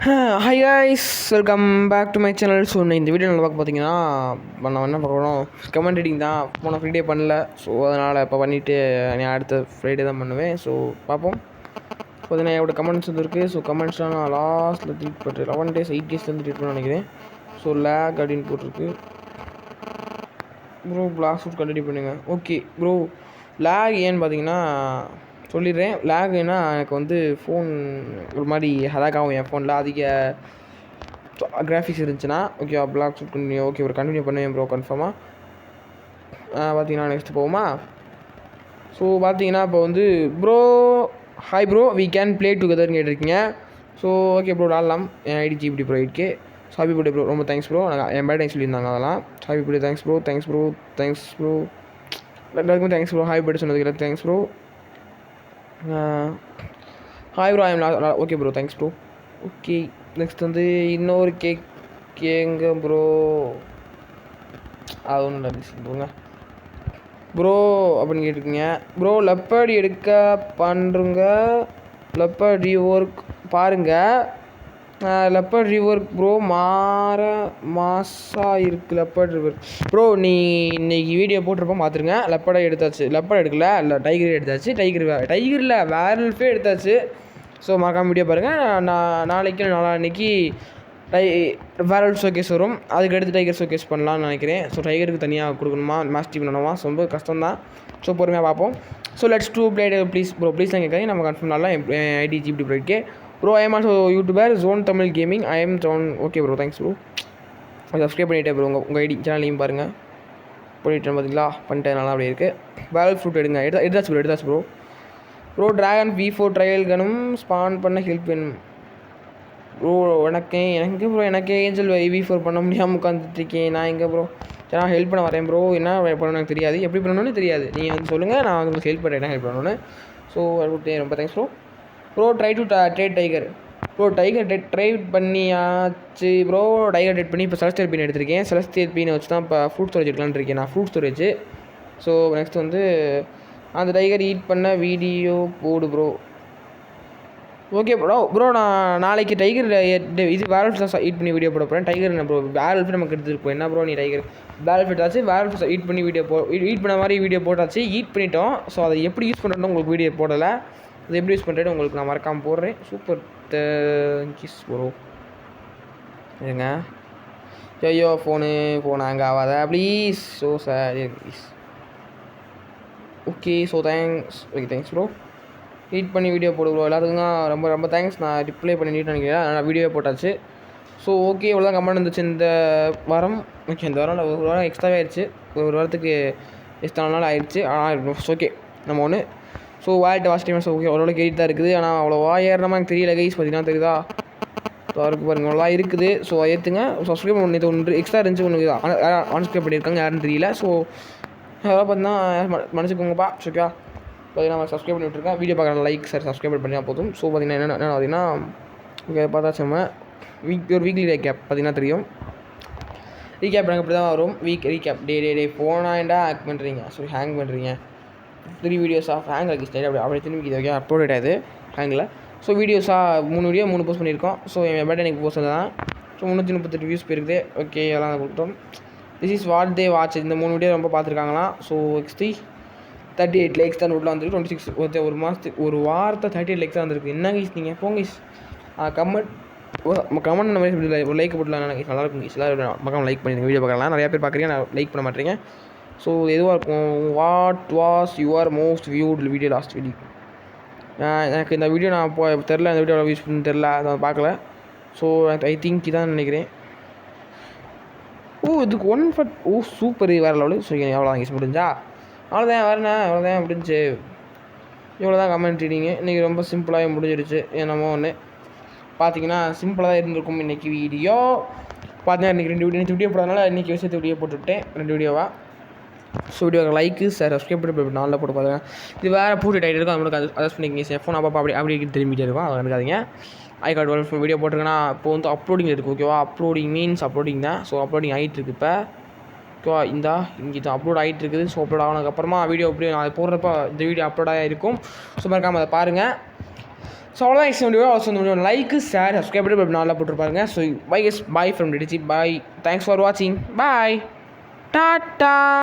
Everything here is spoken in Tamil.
Hi guys, welcome back to my channel. So இந்த வீடியோ நல்லா பார்க்க பார்த்தீங்கன்னா நம்ம என்ன பார்க்கணும், கமெண்ட் ரீடிங் தான். போன ஃப்ரைடே பண்ணல, ஸோ அதனால் இப்போ பண்ணிவிட்டு நான் அடுத்த ஃப்ரைடே தான் பண்ணுவேன். ஸோ பார்ப்போம். பார்த்தீங்கன்னா என்னோட கமெண்ட்ஸ் வந்துருக்கு. ஸோ கமெண்ட்ஸ்லாம் நான் லாஸ்ட்டில் ட்ரீட் பண்ணுறேன். 11 days 8 daysலேருந்து ட்ரீட் பண்ண நினைக்கிறேன். ஸோ லேக் அப்படின்னு போட்டிருக்கு. ப்ரோ பிளாக் ஷூட் கண்டினியூ பண்ணுங்கள். ஓகே ப்ரோ, லேக் ஏன்னு பார்த்தீங்கன்னா சொல்லிடுறேன். லேக் ஏன்னா எனக்கு வந்து ஃபோன் ஒரு மாதிரி ஹேக் ஆகும். என் ஃபோனில் அதிக கிராஃபிக்ஸ் இருந்துச்சுன்னா okay black shoot continue. Okay bro continue பண்ணுவேன் ப்ரோ கன்ஃபார்மாக. பார்த்தீங்கன்னா நெக்ஸ்ட் போகுமா. ஸோ பார்த்தீங்கன்னா இப்போ வந்து bro hi bro we can play டுகெதர்னு கேட்டிருக்கீங்க. ஸோ ஓகே ப்ரோ விளாட்லாம். என் ID GBD bro 8K. Happy birthday bro, ரொம்ப தேங்க்ஸ் ப்ரோ. என் பர்த்டே சொல்லியிருந்தாங்க அதெல்லாம். Happy birthday, thanks bro. Thanks bro, thanks bro, எல்லாருக்கும் தேங்க்ஸ் ப்ரோ. ஹாப்பி பர்த்டே சொன்னதுக்கு எல்லாம் thanks bro. Hi bro, I'm okay bro, thanks bro. Okay next வந்து இன்னொரு கேக் கேங்க ப்ரோ. அது ஒன்றும் இல்லை போங்க ப்ரோ அப்படின்னு கேட்டிருக்கீங்க. ப்ரோ லெப்பர்ட் எடுக்க பண்ணுறங்க, லெப்பர்ட் ரீஒர்க் பாருங்கள். லெப்பர்ட் ரிவர்க் ப்ரோ மாசாக இருக்குது. லெப்பர்ட் ரிவர் ப்ரோ நீ இன்றைக்கி வீடியோ போட்டிருப்போம் பார்த்துருங்க. லெப்பர்டை எடுத்தாச்சு, லெப்பர்ட் எடுக்கல, இல்லை டைகர் எடுத்தாச்சு. டைகரில் வேர்ல்ஃபே எடுத்தாச்சு. ஸோ மறக்காம வீடியோ பாருங்கள். நாளைக்கு நாளான்னைக்கு வேர்ல்ட் ஷோகேஸ் வரும், அதுக்கு எடுத்து டைகர் ஷோகேஸ் பண்ணலான்னு நினைக்கிறேன். ஸோ டைகருக்கு தனியாக கொடுக்கணுமா, மாஸ்டிவ் பண்ணணுமா, ரொம்ப கஷ்டம் தான். ஸோ பொறுமையாக பார்ப்போம். So let's do play please bro, please தான் கேட்காதீங்க. நம்ம கன்ஃபார்ம் நல்லா ஐடி ஜிபிடி ப்ரோக்கே bro. I am also YouTuber Jon Tamil gaming. I am Jon. Okay bro, thanks bro. Subscribe பண்ணிவிட்டேன் ப்ரோ. உங்கள் ஐடி சேனலையும் பாருங்கள். பண்ணிவிட்டேன் பார்த்தீங்களா, பண்ணிட்டேன் நல்லா அப்படி இருக்குது. வேல் ஃப்ரூட் எடுங்க. எடுத்தாச்சு bro. Bro dragon V4 trial கனும் ஸ்பான் பண்ண ஹெல்ப் வேணும் ப்ரோ. எனக்கு ப்ரோ எனக்கு ஏஞ்சல் V4 பண்ண முடியாமல் உட்காந்துட்ருக்கேன் நான். எங்கே ப்ரோ சரி, நான் ஹெல்ப் பண்ண வரேன் ப்ரோ. என்ன பண்ணணும் எனக்கு தெரியாது, எப்படி பண்ணணும்னு தெரியாது. நீங்கள் வந்து சொல்லுங்கள், நான் உங்களுக்கு ஹெல்ப் பண்ணுறேன், என்ன ஹெல்ப் பண்ணணும்னு. ஸோ ரொம்ப thanks bro. Bro try to trade tiger bro. Tiger try பண்ணியாச்சு ப்ரோ. டைகர் ட்ரேட் பண்ணி இப்போ செலஸ்டியல் பீன் எடுத்திருக்கேன். செலஸ்டியல் பீனை வச்சு தான் இப்போ ஃப்ரூட் ஸ்டோரேஜ் எடுக்கலான்னு இருக்கேன் நான், ஃப்ரூட் ஸ்டோரேஜ். ஸோ நெக்ஸ்ட் வந்து அந்த டைகர் ஈட் பண்ண வீடியோ போடு ப்ரோ. ஓகே ப்ரோ நான் நாளைக்கு டைகர் இது வேர்ல்ஃப் தான் ஈட் பண்ணி வீடியோ போட போகிறேன். டைகர் என்ன ப்ரோ, வேர்ல்ஃப் நமக்கு எடுத்துருப்போம். என்ன ப்ரோ நீ டைகர் வேர்ல்ஃப் எடுத்தாச்சு, வேர்ல்ஃப் ஈட் பண்ணி ஈட் பண்ண மாதிரி வீடியோ போட்டாச்சு, ஈட் பண்ணிட்டோம். ஸோ அதை எப்படி யூஸ் பண்ணுறோன்னு உங்களுக்கு வீடியோ போடலை. அது எப்படி யூஸ் பண்ணுறேன்னு உங்களுக்கு நான் மறக்காமல் போடுறேன். Super thanks bro. ஏங்க ஐயோ ஃபோனு ஹேங் ஆகாத please. So sir please. Okay so thanks bro. Eat பண்ணி வீடியோ போடு ப்ரோ. எல்லாத்துக்கும் ரொம்ப ரொம்ப தேங்க்ஸ். நான் ரிப்ளை பண்ணி நினைக்கிறேன், நான் வீடியோ போட்டாச்சு. ஸோ ஓகே இவ்வளோதான் கமெண்ட் இருந்துச்சு இந்த வாரம். ஓகே இந்த வாரம் ஒரு வாரம் எக்ஸ்ட்ராவே ஆயிடுச்சு, ஒரு வாரத்துக்கு எக்ஸ்ட்ரா நாள் ஆயிடுச்சு. ஆனால் ஓகே நம்ம ஒன்று. So wallet watch time okay ஓரளவுக்கு ஏறிட்டு தான் இருக்குது. ஆனால் அவ்வளோவா ஏறணுமா எனக்கு தெரியல கைஸ். பார்த்தீங்கன்னா தெரியுதா, அவருக்கு பாருங்க அவ்வளோவா இருக்குது. ஸோ ஏற்றுங்க. சப்ஸ்கிரைப் பண்ணி ஒன்று எக்ஸ்ட்ரா இருந்துச்சு, ஒன்று அன்ஸ்கிரைப் பண்ணியிருக்காங்க, யாருன்னு தெரியல. ஸோ அதெல்லாம் பார்த்தீங்கன்னா மன்னிச்சுக்கோங்கப்பா. ஓகே பார்த்தீங்கன்னா நம்ம சப்ஸ்கிரைப் பண்ணி விட்டுருக்கேன். வீடியோ பார்க்குற லைக் சார் சப்ஸ்கிரைப் பண்ணினா போதும். ஸோ பார்த்தீங்கன்னா என்ன பார்த்தீங்கன்னா ஓகே பார்த்தாச்சு நம்ம ஒரு வீக்லி ரீகேப் பார்த்தீங்கன்னா தெரியும். ரீகேப் எனக்கு இப்படி தான் வரும். ரீகேப் டே ஃபோனாண்டா ஹேக் பண்ணுறீங்க, ஸோ ஹேங் பண்ணுறீங்க 3 வீடியோஸ் ஆஃப் ஹேங் ஆகி ஸ்டைல் அப்படி திரும்பி இது ஓகே அப்லோட் ஆகிடாது ஹேங்கில். ஸோ வீடியோஸாக 3 வீடியோ 3 போஸ்ட் பண்ணியிருக்கோம். ஸோ என் பர்த்டே எனக்கு போஸ்ட் தான். ஸோ 338 வியூஸ் போயிருக்குது. ஓகே அதெல்லாம் கொடுத்தோம். This is what they watch. இந்த 3 வீடியோ ரொம்ப பார்த்துருக்காங்களாம். ஸோ 38 லைக்ஸ் தான் உள்ள வந்துருக்கு. 26 ஒரு மாதத்துக்கு ஒரு வாரத்தை 38 லைக்ஸ் தான் வந்துருக்கு. என்ன கைஸ் நீங்கள் போங்க கைஸ். கமெண்ட் இந்த மாதிரி ஒரு லைக் போடலாம். நல்லாயிருக்கும் கைஸ். எல்லோரும் மக்கள் லைக் பண்ணிடுங்க. வீடியோ பார்க்கலாம், நிறையா பேர் பார்க்குறீங்க, நான் லைக் பண்ண மாட்டேங்க. ஸோ எதுவாக இருக்கும். What was your most viewed video last video. எனக்கு இந்த வீடியோ நான் தெரில, இந்த வீடியோ யூஸ் பண்ணி தெரில, அதை பார்க்கல. ஸோ ஐ திங்க் இதான் நினைக்கிறேன். இதுக்கு 1 சூப்பர் வேறு லெவலு. ஸோ எவ்வளோ கைஸ் முடிஞ்சா அவ்வளோதான் வரேண்ணா, அவ்வளோதான் முடிஞ்சு. இவ்வளோ தான் கமெண்ட் ரீடிங்கு. இன்றைக்கி ரொம்ப சிம்பிளாகவே முடிஞ்சிருச்சு. என்னமோ ஒன்று பார்த்தீங்கன்னா சிம்பிளாக தான் இருந்திருக்கும் இன்றைக்கி வீடியோ. பார்த்தீங்கன்னா இன்றைக்கி 2 வீடியோ போடுறதுனால இன்றைக்கி விஷயத்தை வீடியோ போட்டுவிட்டேன், 2 வீடியோவாக. So video like sir subscribe பண்ணி நாளில் போட்டு பாருங்க. இது வேறு போட்டு டைட் இருக்கும், அது மட்டும் அட்ஜஸ்ட் பண்ணிக்கிங்க. ஃபோன் அப்போ அப்படி திரும்பிட்டே இருக்கும், அதை இருக்காதிங்க. ஐகார்டு 12 வீடியோ போட்டிருக்கேன்னா இப்போ வந்து அப்லோடிங் இருக்குது. ஓகேவா, அப்லோடிங் மீன்ஸ் அப்லோடிங் தான். ஸோ அப்லோடிங் ஆகிட்டு இருக்குது இப்போ. ஓகேவா இங்கே இது அப்லோட் ஆகிட்டு இருக்குது. ஸோ அப்லோட் ஆனதுக்கப்புறமா வீடியோ எப்படி நான் போடுறப்ப இந்த வீடியோ அப்லோட் ஆகிருக்கும். ஸோ மறக்காமல் அதை பாருங்கள். ஸோ அவ்வளோதான் எக்ஸ்ட் வீடியோ முடியும் லைக் ஷேர் சப்ஸ்கிரைப் நல்லா போட்டுருப்பாருங்க. So bye from DDG bye. Thanks for வாட்சிங். பாய். டாட்டா.